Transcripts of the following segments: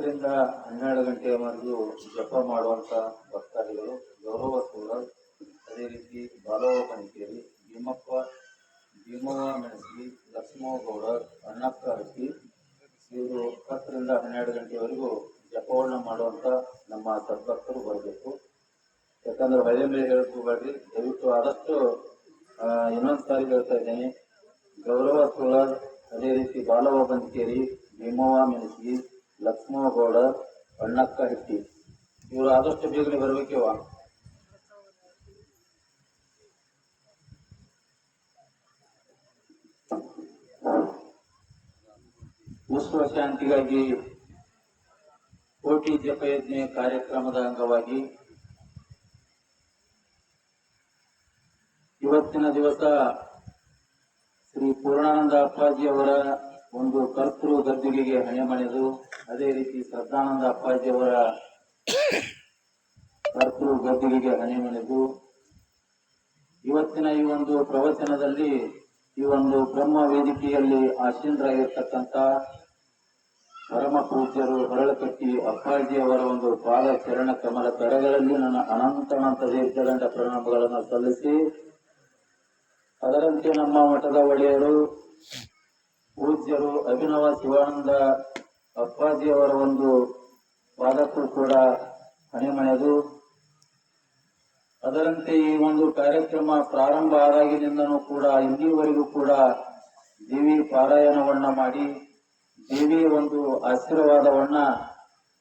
10ರಿಂದ 12 ಗಂಟೆಯವರೆಗೂ ಜಪ ಮಾಡುವಂತ ಭಕ್ತಾದಿಗಳು ಗೌರವ ಸೂರರ್, ಅದೇ ರೀತಿ ಬಾಲವ ಕಣಿಕೇರಿ, ಭೀಮವ್ವ ಮೆಣಸಿ, ಲಕ್ಷ್ಮವ್ವಗೌಡ, ಅಣ್ಣಪ್ಪ ಹಟ್ಟಿ ಇವರು 10ರಿಂದ 12 ಗಂಟೆವರೆಗೂ ಜಪವನ್ನ ಮಾಡುವಂತ ನಮ್ಮ ಸದ್ಭಕ್ತರು ಬರಬೇಕು. ಯಾಕಂದ್ರೆ ಹಳೆ ಮೇಲೆ ಹೇಳ್ಕೋಬೇಡ್ರಿ, ದಯವಿಟ್ಟು ಆದಷ್ಟು ಇನ್ನೊಂದು ಸಾರಿ ಹೇಳ್ತಾ ಇದ್ದೇನೆ. ಗೌರವ ಸೂರರ್, ಅದೇ ರೀತಿ ಬಾಲವ ಬಂಕೇರಿ, ಭೀಮವ್ವ ಮೆಣಸಿ, ಲಕ್ಷ್ಮವ್ವಗೌಡ, ಅಣ್ಣಕ್ಕ ಹಟ್ಟಿ ಇವರು ಆದಷ್ಟು ಬೇಗನೆ ಬರಬೇಕಿವ. ವಿಶ್ವ ಶಾಂತಿಗಾಗಿ ಕೋಟಿ ಜಪಯಜ್ಞೆ ಕಾರ್ಯಕ್ರಮದ ಅಂಗವಾಗಿ ಇವತ್ತಿನ ದಿವಸ ಶ್ರೀ ಪೂರ್ಣಾನಂದ ಅಪ್ಪಾಜಿ ಅವರ ಒಂದು ಕರ್ತೃ ಗದ್ದುಗೆಗೆ ಹಣೆಮಣೆದು, ಅದೇ ರೀತಿ ಶ್ರದ್ಧಾನಂದ ಅಪ್ಪಾಜಿ ಅವರ ಕರ್ತೃ ಗದ್ದುಗೆಗೆ ಹಣೆಮಣೆದು ಇವತ್ತಿನ ಈ ಒಂದು ಪ್ರವಚನದಲ್ಲಿ ಈ ಒಂದು ಬ್ರಹ್ಮ ವೇದಿಕೆಯಲ್ಲಿ ಆಸೀನರಾಗಿರ್ತಕ್ಕಂಥ ಪರಮ ಪೂಜ್ಯರು ಹೊರಳಕಟ್ಟಿ ಅಪ್ಪಾಜಿ ಅವರ ಒಂದು ಪಾದ ಚರಣ ಕಮಲ ಕರಗಳಲ್ಲಿ ನನ್ನ ಅನಂತ ದೀರ್ಘದಂಡ ಪ್ರಣಾಮಗಳನ್ನು ಸಲ್ಲಿಸಿ, ಅದರಂತೆ ನಮ್ಮ ಮಠದ ಒಡೆಯರು ಪೂಜ್ಯರು ಅಭಿನವ ಶಿವಾನಂದ ಅಪ್ಪಾಜಿ ಅವರ ಒಂದು ಪಾದಕ್ಕೂ ಕೂಡ ಹಣೆಮಣೆದು, ಅದರಂತೆ ಈ ಒಂದು ಕಾರ್ಯಕ್ರಮ ಪ್ರಾರಂಭ ಆದಾಗಿನಿಂದನೂ ಕೂಡ ಇಲ್ಲಿವರೆಗೂ ಕೂಡ ದೇವಿ ಪಾರಾಯಣವನ್ನ ಮಾಡಿ ದೇವಿಯ ಒಂದು ಆಶೀರ್ವಾದವನ್ನ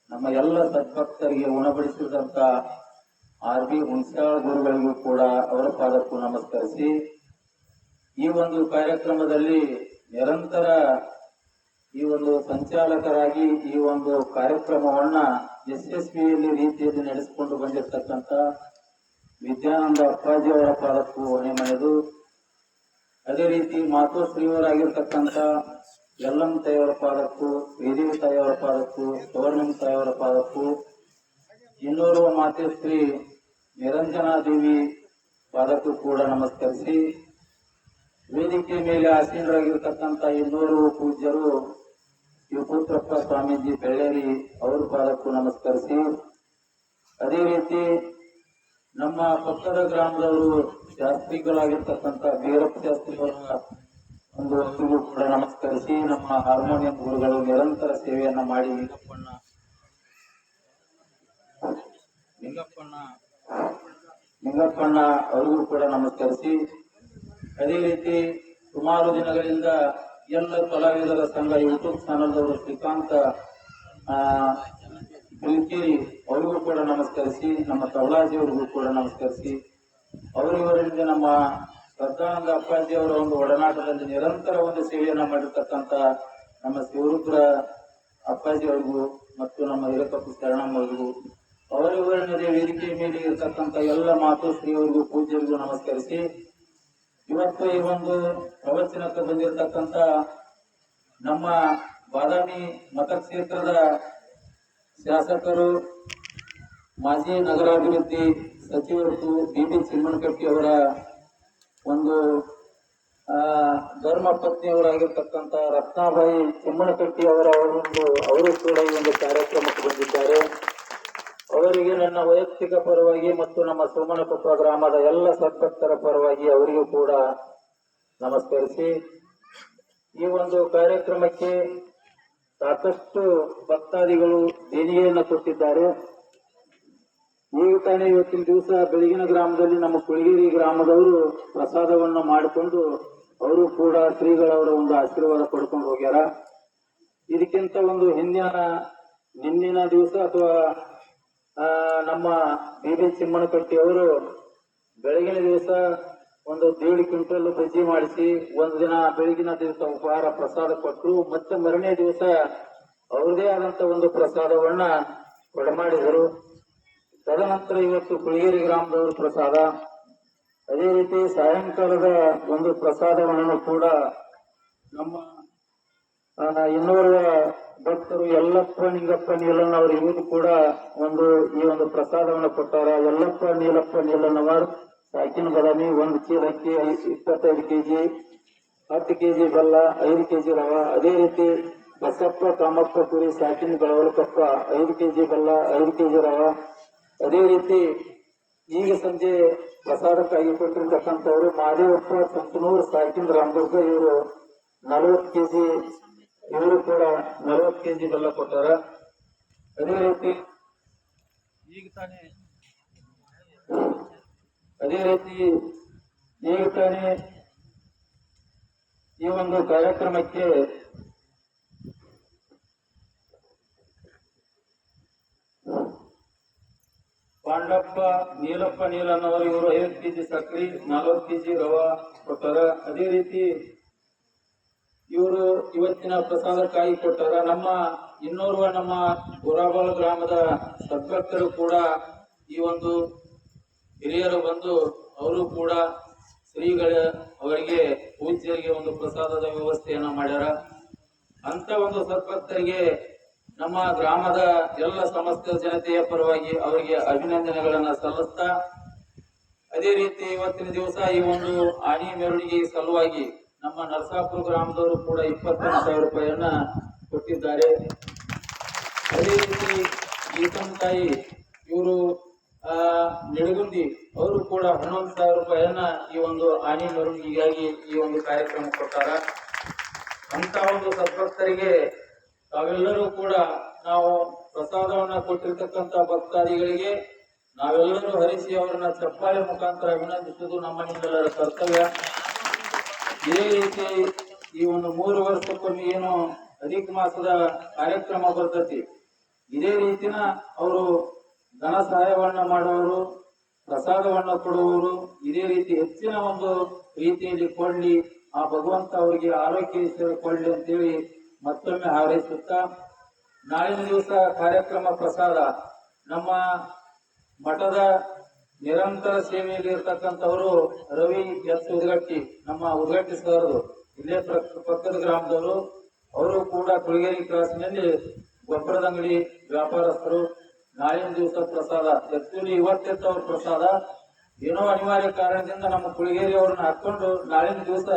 ನಮ್ಮ ಎಲ್ಲ ಸದ್ಭಕ್ತರಿಗೆ ಉಣಬಡಿಸಿದಂತ RB ಹುಣಸಾಳ ಗುರುಗಳಿಗೂ ಕೂಡ ಅವರ ಪಾದಕ್ಕೂ ನಮಸ್ಕರಿಸಿ, ಈ ಒಂದು ಕಾರ್ಯಕ್ರಮದಲ್ಲಿ ನಿರಂತರ ಈ ಒಂದು ಸಂಚಾಲಕರಾಗಿ ಈ ಒಂದು ಕಾರ್ಯಕ್ರಮವನ್ನ ಯಶಸ್ವಿಯಲ್ಲಿ ರೀತಿಯಲ್ಲಿ ನಡೆಸಿಕೊಂಡು ಬಂದಿರತಕ್ಕಂಥ ವಿದ್ಯಾನಂದ ಅಪ್ಪಾಜಿ ಅವರ ಪಾದಕ್ಕೂ ಹಣೆಮಣೆದು, ಅದೇ ರೀತಿ ಮಾತೋಶ್ರೀಯವರಾಗಿರ್ತಕ್ಕಂಥ ಯಲ್ಲಮ್ಮ ತಾಯಿಯವರ ಪಾದಕ್ಕೂ, ಶ್ರೀದೇವಿ ತಾಯಿಯವರ ಪಾದಕ್ಕೂ, ಗೌರ್ಮೆಂಟ್ ತಾಯಿಯವರ ಪಾದಕ್ಕೂ, ಇನ್ನೋರ್ವ ಮಾತೇಶ್ರೀ ನಿರಂಜನಾ ದೇವಿ ಪಾದಕ್ಕೂ ಕೂಡ ನಮಸ್ಕರಿಸಿ, ವೇದಿಕೆ ಮೇಲೆ ಆಸೀನರಾಗಿರ್ತಕ್ಕಂಥ ಇನ್ನೋರ್ವ ಪೂಜ್ಯರು ಶಿವಪುತ್ರಪ್ಪ ಸ್ವಾಮೀಜಿ ಬೆಳ್ಳೇರಿ ಅವರ ಪಾದಕ್ಕೂ ನಮಸ್ಕರಿಸಿ, ಅದೇ ರೀತಿ ನಮ್ಮ ಪಕ್ಕದ ಗ್ರಾಮದವರು ಶಾಸ್ತ್ರಿಗಳಾಗಿರ್ತಕ್ಕಂಥ ಬೀರಪ್ಪ ಶಾಸ್ತ್ರಿ ಅವರ ಒಂದು ವಸ್ತುಗೂ ಕೂಡ ನಮಸ್ಕರಿಸಿ, ನಮ್ಮ ಹಾರ್ಮೋನಿಯಂ ಗುರುಗಳು ನಿರಂತರ ಸೇವೆಯನ್ನ ಮಾಡಿ ನಿಂಗಪ್ಪಣ್ಣ ಅವರಿಗೂ ಕೂಡ ನಮಸ್ಕರಿಸಿ, ಅದೇ ರೀತಿ ಸುಮಾರು ದಿನಗಳಿಂದ ಎಲ್ಲ ಕಲಾವಿದರ ಸಂಘ ಯೂಟ್ಯೂಬ್ ಚಾನಲ್ದವರು ಶ್ರೀಕಾಂತ ಬಿಲ್ಕೇರಿ ಅವರಿಗೂ ಕೂಡ ನಮಸ್ಕರಿಸಿ, ನಮ್ಮ ತವಲಾಜಿ ಅವರಿಗೂ ಕೂಡ ನಮಸ್ಕರಿಸಿ, ಅವರಿವರಿಂದ ನಮ್ಮ ಶ್ರದ್ಧಾನಂದ ಅಪ್ಪಾಜಿ ಅವರ ಒಂದು ಒಡನಾಟದಲ್ಲಿ ನಿರಂತರ ಒಂದು ಸೇವೆಯನ್ನ ಮಾಡಿರ್ತಕ್ಕಂಥ ನಮ್ಮ ಶಿವರುದ್ರ ಅಪ್ಪಾಜಿ ಅವರಿಗೂ ಮತ್ತು ನಮ್ಮ ಹಿರಕಪ್ಪು ಶರಣಮ್ಮ ಅವರಿಗೂ, ಅವರಿವರ ವೇದಿಕೆ ಮೇಲೆ ಇರತಕ್ಕಂಥ ಎಲ್ಲ ಮಾತೋಶ್ರೀ ಅವರಿಗೂ ಪೂಜ್ಯರಿಗೂ ನಮಸ್ಕರಿಸಿ, ಇವತ್ತು ಈ ಒಂದು ಪ್ರವಚನಕ್ಕೆ ಬಂದಿರತಕ್ಕಂಥ ನಮ್ಮ ಬಾದಾಮಿ ಮತಕ್ಷೇತ್ರದ ಶಾಸಕರು, ಮಾಜಿ ನಗರಾಭಿವೃದ್ಧಿ ಸಚಿವರು BB ಚಿಮ್ಮನಕಟ್ಟಿ ಅವರ ಒಂದು ಧರ್ಮ ಪತ್ನಿಯವರಾಗಿರ್ತಕ್ಕಂಥ ರತ್ನಾಬಾಯಿ ಚಿಮ್ಮನಕಟ್ಟಿ ಅವರು ಕೂಡ ಈ ಒಂದು ಕಾರ್ಯಕ್ರಮಕ್ಕೆ ಬಂದಿದ್ದಾರೆ. ಅವರಿಗೆ ನನ್ನ ವೈಯಕ್ತಿಕ ಪರವಾಗಿ ಮತ್ತು ನಮ್ಮ ಸೋಮನಕೊಪ್ಪ ಗ್ರಾಮದ ಎಲ್ಲ ಸದ್ಭಕ್ತರ ಪರವಾಗಿ ಅವರಿಗೂ ಕೂಡ ನಮಸ್ಕರಿಸಿ, ಈ ಒಂದು ಕಾರ್ಯಕ್ರಮಕ್ಕೆ ಸಾಕಷ್ಟು ಭಕ್ತಾದಿಗಳು ದೇಣಿಗೆಯನ್ನು ಕೊಟ್ಟಿದ್ದಾರೆ. ಈಗ ತಾನೇ ಇವತ್ತಿನ ದಿವಸ ಬೆಳಗಿನ ಗ್ರಾಮದಲ್ಲಿ ನಮ್ಮ ಕುಳಗೇರಿ ಗ್ರಾಮದವರು ಪ್ರಸಾದವನ್ನು ಮಾಡಿಕೊಂಡು ಅವರು ಕೂಡ ಶ್ರೀಗಳವರ ಒಂದು ಆಶೀರ್ವಾದ ಪಡ್ಕೊಂಡು ಹೋಗ್ಯಾರ. ಇದಕ್ಕಿಂತ ಒಂದು ನಿನ್ನಿನ ದಿವಸ ಅಥವಾ ನಮ್ಮ BB ಚಿಮ್ಮನಕಟ್ಟಿ ಅವರು ಬೆಳಗಿನ ದಿವಸ ಒಂದು 1.5 ಕ್ವಿಂಟಲ್ ಬಜ್ಜಿ ಮಾಡಿಸಿ ಒಂದು ದಿನ ಬೆಳಗಿನ ದಿವಸ ಉಪಹಾರ ಪ್ರಸಾದ ಕೊಟ್ಟರು. ಮತ್ತೆ ಮರನೇ ದಿವಸ ಅವ್ರದೇ ಆದಂತ ಒಂದು ಪ್ರಸಾದವನ್ನ ಕೊಡಮಾಡಿದರು. ತದನಂತರ ಇವತ್ತು ಕುಳಗೇರಿ ಗ್ರಾಮದವರು ಪ್ರಸಾದ, ಅದೇ ರೀತಿ ಸಾಯಂಕಾಲದ ಒಂದು ಪ್ರಸಾದವನ್ನು ಕೂಡ ನಮ್ಮ ಇನ್ನೋರ್ವ ಭಕ್ತರು ಯಲ್ಲಪ್ಪ ನಿಂಗಪ್ಪ ನೀಲಣ್ಣ ಅವರು ಇವರು ಕೂಡ ಈ ಒಂದು ಪ್ರಸಾದವನ್ನು ಕೊಟ್ಟಾರ. ಯಲ್ಲಪ್ಪ ನೀಲಣ್ಣವರು ಸಾಕಿನ ಬಾದಾಮಿ 1 ಚೀಲ ಅಕ್ಕಿ, 25 kg, 10 kg ಬೆಲ್ಲ, 5 kg ರವ, ಅದೇ ರೀತಿ ಬಸಪ್ಪ ಕಾಮಪ್ಪ ಕುರಿ ಸಾಕಿನ ಗಳವಲಕಪ್ಪ 5 ಕೆಜಿ ಬೆಲ್ಲ 5 ಕೆಜಿ ರವ. ಅದೇ ರೀತಿ ಈಗ ಸಂಜೆ ಪ್ರಸಾದಕ್ಕಾಗಿ ಕೊಟ್ಟಿರ್ತಕ್ಕಂಥವ್ರು ಮಾದೇವಪ್ಪ ಸಂತನೂರು ಸಾಕಿನ ರಾಮದುರ್ಗ ಇವರು 40 ಕೆಜಿ, ಇವರು ಕೂಡ 40 ಕೆಜಿ ಬೆಲ್ಲ ಕೊಟ್ಟಾರ. ಅದೇ ರೀತಿ ಈಗ ತಾನೇ ಈ ಒಂದು ಕಾರ್ಯಕ್ರಮಕ್ಕೆ ಪಾಂಡಪ್ಪ ನೀಲಪ್ಪ ನೀಲನ್ನವರು ಇವರು 5 ಕೆಜಿ ಸಕ್ರಿ 40 ಕೆಜಿ ರವಾ ಕೊಟ್ಟಾರ. ಅದೇ ರೀತಿ ಇವರು ಇವತ್ತಿನ ಪ್ರಸಾದಕ್ಕಾಗಿ ಕೊಟ್ಟಾರ. ಇನ್ನೋರ್ವ ನಮ್ಮ ಗುರಾಬಾಳ ಗ್ರಾಮದ ಸದ್ಭಕ್ತರು ಕೂಡ ಈ ಒಂದು ಹಿರಿಯರು ಬಂದು ಅವರು ಕೂಡ ಶ್ರೀಗಳ ಅವರಿಗೆ ಪೂಜ್ಯರಿಗೆ ಒಂದು ಪ್ರಸಾದದ ವ್ಯವಸ್ಥೆಯನ್ನ ಮಾಡ್ಯಾರ. ಅಂತ ಒಂದು ಸದ್ಭಕ್ತರಿಗೆ ನಮ್ಮ ಗ್ರಾಮದ ಎಲ್ಲ ಸಮಸ್ತ ಜನತೆಯ ಪರವಾಗಿ ಅವರಿಗೆ ಅಭಿನಂದನೆಗಳನ್ನ ಸಲ್ಲಿಸ್ತಾ, ಅದೇ ರೀತಿ ಇವತ್ತಿನ ದಿವಸ ಈ ಒಂದು ಆನಿ ಮೆರವಣಿಗೆ ಸಲುವಾಗಿ ನಮ್ಮ ನರಸಾಪುರ ಗ್ರಾಮದವರು ಕೂಡ 25,000 ರೂಪಾಯಿಯನ್ನ ಕೊಟ್ಟಿದ್ದಾರೆ. ಅದೇ ರೀತಿ ಗೀತಮ್ ತಾಯಿ ಇವರು ನಿಡಗುಂದಿ ಅವರು ಕೂಡ 11,000 ರೂಪಾಯಿಯನ್ನ ಈ ಒಂದು ಆನಿ ಮೆರವಣಿಗೆಗಾಗಿ ಈ ಒಂದು ಕಾರ್ಯಕ್ರಮ ಕೊಟ್ಟಾರ. ಅಂತ ಒಂದು ಸದ್ಭಕ್ತರಿಗೆ ತಾವೆಲ್ಲರೂ ಕೂಡ ನಾವು ಪ್ರಸಾದವನ್ನ ಕೊಟ್ಟಿರ್ತಕ್ಕಂಥ ಭಕ್ತಾದಿಗಳಿಗೆ ನಾವೆಲ್ಲರೂ ಹರಿಸಿ ಅವರನ್ನ ಚಪ್ಪಾಳೆ ಮುಖಾಂತರ ಅಭಿನಂದಿಸುವುದು ನಮ್ಮ ನಿಮ್ಮೆಲ್ಲರ ಕರ್ತವ್ಯ. ಇದೇ ರೀತಿ ಈ ಒಂದು 3 ವರ್ಷಕ್ಕೊಮ್ಮೆ ಏನು ಅಧಿಕ ಮಾಸದ ಕಾರ್ಯಕ್ರಮ ಬರ್ತೈತಿ, ಇದೇ ರೀತಿನ ಅವರು ಧನ ಸಹಾಯವನ್ನ ಮಾಡುವವರು, ಪ್ರಸಾದವನ್ನ ಕೊಡುವವರು ಇದೇ ರೀತಿ ಹೆಚ್ಚಿನ ಒಂದು ರೀತಿಯಲ್ಲಿ ಕೊಳ್ಳಿ, ಆ ಭಗವಂತ ಅವರಿಗೆ ಆರೋಗ್ಯ ಕೊಳ್ಳಿ ಅಂತೇಳಿ ಮತ್ತೊಮ್ಮೆ ಹಾರೈಸುತ್ತಾ, ನಾಳಿನ ದಿವಸ ಕಾರ್ಯಕ್ರಮ ಪ್ರಸಾದ ನಮ್ಮ ಮಠದ ನಿರಂತರ ಸೇವೆಯಲ್ಲಿ ಇರ್ತಕ್ಕಂಥವರು ರವಿ ಎಸ್ ಉದ್ಗಟ್ಟಿ, ನಮ್ಮ ಉದ್ಗಟ್ಟಿ ಸರ್ದು ಇಲ್ಲೇ ಪಕ್ಕದ ಗ್ರಾಮದವರು, ಅವರು ಕೂಡ ಕುಳಗೇರಿ ಕ್ರಾಸ್ನಲ್ಲಿ ಗೊಬ್ಬರದ ಅಂಗಡಿ ವ್ಯಾಪಾರಸ್ಥರು. ನಾಳಿನ ದಿವಸ ಪ್ರಸಾದ ಆಕ್ಚುಲಿ ಇವತ್ತಿತ್ತು ಅವ್ರ ಪ್ರಸಾದ, ಏನೋ ಅನಿವಾರ್ಯ ಕಾರಣದಿಂದ ನಮ್ಮ ಕುಳಗೇರಿ ಅವ್ರನ್ನ ಹಾಕೊಂಡು ನಾಳಿನ ದಿವಸ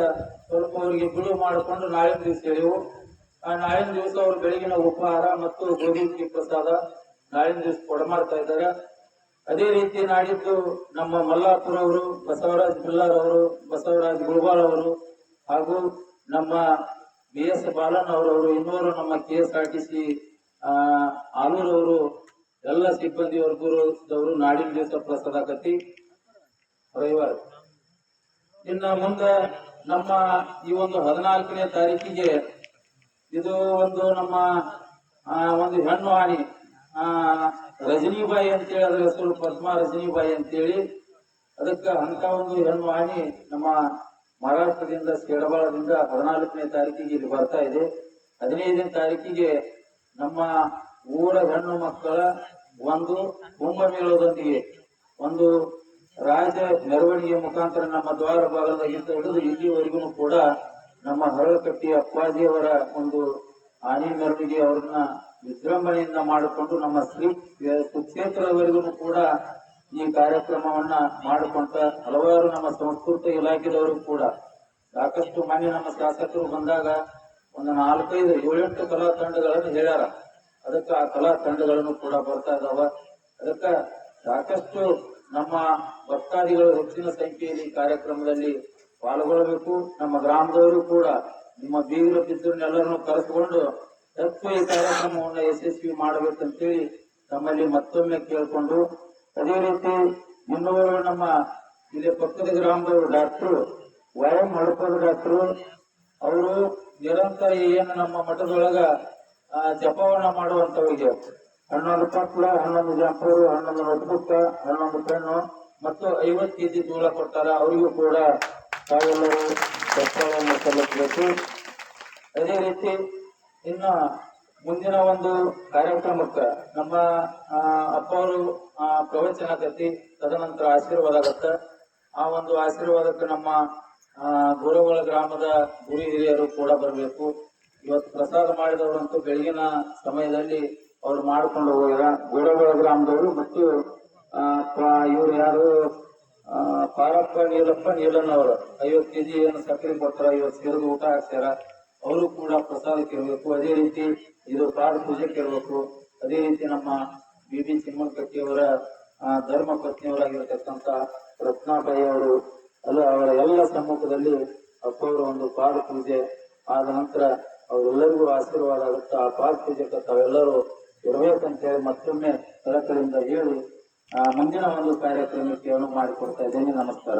ಸ್ವಲ್ಪ ಅವರಿಗೆ ಬಿಡುವು ಮಾಡಿಕೊಂಡು ನಾಳಿನ ದಿವಸ ಹೇಳಿವು. ಆ ನಾಳಿನ ದಿವಸ ಅವರು ಬೆಳಗಿನ ಉಪಹಾರ ಮತ್ತು ಗೋಧಿ ಪ್ರಸಾದ ನಾಳಿನ ದಿವಸ ಕೊಡಮಾಡ್ತಾ ಇದ್ದಾರೆ. ಅದೇ ರೀತಿ ನಾಡಿದ್ದು ನಮ್ಮ ಮಲ್ಲಾಪುರ ಅವರು, ಬಸವರಾಜ್ ಬಿಲ್ಲಾರ್ ಅವರು, ಬಸವರಾಜ್ ಗುರುಬಾಳ್ ಅವರು ಹಾಗೂ ನಮ್ಮ BS ಬಾಲನ್ ಅವರವರು, ಇನ್ನೂರು ನಮ್ಮ KSRTC ಆಲೂರವರು, ಎಲ್ಲ ಸಿಬ್ಬಂದಿ ವರ್ಗದವರು ನಾಡಿನ ದಿವಸ ಪ್ರಸಾದ ಆಕತಿ ರವಿವಾರ. ಇನ್ನು ಮುಂದೆ ನಮ್ಮ ಈ ಒಂದು 14ನೇ ತಾರೀಕಿಗೆ ಇದು ಒಂದು ನಮ್ಮ ಒಂದು ಹೆಣ್ಣು ಆಣಿ ರಜನಿಬಾಯಿ ಅಂತೇಳಿ, ಅದರ ಹೆಸರು ಪದ್ಮಾ ರಜನಿಬಾಯಿ ಅಂತೇಳಿ. ಅದಕ್ಕೆ ಅಂತ ಒಂದು ಹೆಣ್ಣು ಆಣಿ ನಮ್ಮ ಮಹಾರಾಷ್ಟ್ರದಿಂದ ಸೇಡಬಾಳದಿಂದ 14ನೇ ತಾರೀಕಿಗೆ ಇಲ್ಲಿ ಬರ್ತಾ ಇದೆ. 15ನೇ ತಾರೀಕಿಗೆ ನಮ್ಮ ಊರ ಹೆಣ್ಣು ಮಕ್ಕಳ ಒಂದು ಕುಂಭಮೇಳದೊಂದಿಗೆ ಒಂದು ರಾಜ ಮೆರವಣಿಗೆ ಮುಖಾಂತರ ನಮ್ಮ ದ್ವಾರ ಭಾಗದಾಗಿಂದ ಹಿಡಿದು ಇಲ್ಲಿವರೆಗೂ ಕೂಡ ನಮ್ಮ ಹರಳಕಟ್ಟಿ ಅಪ್ಪಾಜಿಯವರ ಒಂದು ಆನೆ ಮೆರವಣಿಗೆ ಅವ್ರನ್ನ ವಿಜೃಂಭಣೆಯಿಂದ ಮಾಡಿಕೊಂಡು ನಮ್ಮ ಶ್ರೀ ಸುಕ್ಷೇತ್ರವರೆಗೂ ಕೂಡ ಈ ಕಾರ್ಯಕ್ರಮವನ್ನ ಮಾಡಿಕೊಂಡ ಹಲವಾರು ನಮ್ಮ ಸಂಸ್ಕೃತಿ ಇಲಾಖೆದವರು ಕೂಡ ಸಾಕಷ್ಟು ಮಾನ್ಯ ನಮ್ಮ ಶಾಸಕರು ಬಂದಾಗ ಒಂದು 4-5 7-8 ಕಲಾ ತಂಡಗಳನ್ನು ಹೇಳ್ಯಾರ. ಅದಕ್ಕೆ ಆ ಕಲಾ ತಂಡಗಳನ್ನು ಕೂಡ ಬರ್ತಾ ಇದಾವ. ಅದಕ್ಕೆ ಸಾಕಷ್ಟು ನಮ್ಮ ಭಕ್ತಾದಿಗಳು ಹೆಚ್ಚಿನ ಸಂಖ್ಯೆಯಲ್ಲಿ ಕಾರ್ಯಕ್ರಮದಲ್ಲಿ ಪಾಲ್ಗೊಳ್ಳಬೇಕು. ನಮ್ಮ ಗ್ರಾಮದವರು ಕೂಡ ನಿಮ್ಮ ಬೀಗರು ಬಿದ್ದರನ್ನೆಲ್ಲರನ್ನು ಕರೆಸಿಕೊಂಡು ಹೆಚ್ಚು ಈ ಕಾರ್ಯಕ್ರಮವನ್ನು ಯಶಸ್ವಿ ಮಾಡಬೇಕಂತೇಳಿ ತಮ್ಮಲ್ಲಿ ಮತ್ತೊಮ್ಮೆ ಕೇಳಿಕೊಂಡು, ಅದೇ ರೀತಿ ಇನ್ನೂರು ನಮ್ಮ ಇಲ್ಲಿ ಪಕ್ಕದ ಗ್ರಾಮದವರು ಡಾಕ್ಟರ್ ವೈಎಂ ಹಡಪದ ಡಾಕ್ಟರು ಅವರು ನಿರಂತರ ಏನು ನಮ್ಮ ಮಠದೊಳಗ ಜಪವನ್ನ ಮಾಡುವಂತವರಿಗೆ 11 ಪಟ್ಲ, 11 ಜಂಪರು, 11 ನೋಟ್ಬುಕ್, 11 ಪೆನ್ನು ಮತ್ತು 50 ಕೆಜಿ ಧೂಳ ಕೊಟ್ಟಾರ. ಅವರಿಗೂ ಕೂಡ ತಾವೆಲ್ಲರೂ ಜಪವನ್ನು ಸಲ್ಲಿಸಬೇಕು. ಅದೇ ರೀತಿ ಇನ್ನು ಮುಂದಿನ ಒಂದು ಕಾರ್ಯಕ್ರಮಕ್ಕೆ ನಮ್ಮ ಅಪ್ಪ ಅವರು ಪ್ರವಚನ ಕತ್ತಿ ತದನಂತರ ಆಶೀರ್ವಾದ ಆಗತ್ತ. ಆ ಒಂದು ಆಶೀರ್ವಾದಕ್ಕೆ ನಮ್ಮ ಗುರುಗಳ ಗ್ರಾಮದ ಗುರು ಹಿರಿಯರು ಕೂಡ ಬರಬೇಕು. ಇವತ್ತು ಪ್ರಸಾದ ಮಾಡಿದವರಂತೂ ಬೆಳಗಿನ ಸಮಯದಲ್ಲಿ ಅವ್ರು ಮಾಡ್ಕೊಂಡು ಹೋಗ್ಯಾರ. ಗುರುಗಳ ಗ್ರಾಮದವರು ಮತ್ತು ಇವ್ರು ಯಾರು ಪಾರಪ್ಪ ನೀಲಪ್ಪ ನೀಲನ್ ಅವರು 50 ಕೆಜಿ ಏನು ಸಕ್ಕರೆ ಕೊಡ್ತಾರ, ಇವತ್ತು ಸೇರಿದು ಊಟ ಹಾಕ್ಸ್ಯಾರ. ಅವರು ಕೂಡ ಪ್ರಸಾದಕ್ಕೆ ಇರಬೇಕು. ಅದೇ ರೀತಿ ಇದು ಪಾದ ಪೂಜೆಗೆ ಇರಬೇಕು. ಅದೇ ರೀತಿ ನಮ್ಮ ಬಿ ಚಿಮ್ಮನಕಟ್ಟಿಯವರ ಧರ್ಮ ಪತ್ನಿಯವರಾಗಿರ್ತಕ್ಕಂಥ ರತ್ನಾಬಾಯಿ ಅವರು ಅವರ ಎಲ್ಲ ಸಮ್ಮುಖದಲ್ಲಿ ಅಪ್ಪವರ ಒಂದು ಪಾದ ಪೂಜೆ ಆದ ನಂತರ ಅವರೆಲ್ಲರಿಗೂ ಆಶೀರ್ವಾದ ಆಗುತ್ತೆ. ಆ ಪಾದ ಪೂಜೆಗೆ ತಾವೆಲ್ಲರೂ ಇರಬೇಕಂತೇಳಿ ಮತ್ತೊಮ್ಮೆ ಕಳಕಳಿಯಿಂದ ಹೇಳಿ ಮುಂದಿನ ಒಂದು ಕಾರ್ಯಕ್ರಮಕ್ಕೆ ಮಾಡಿಕೊಡ್ತಾ ಇದ್ದೇನೆ. ನಮಸ್ಕಾರ.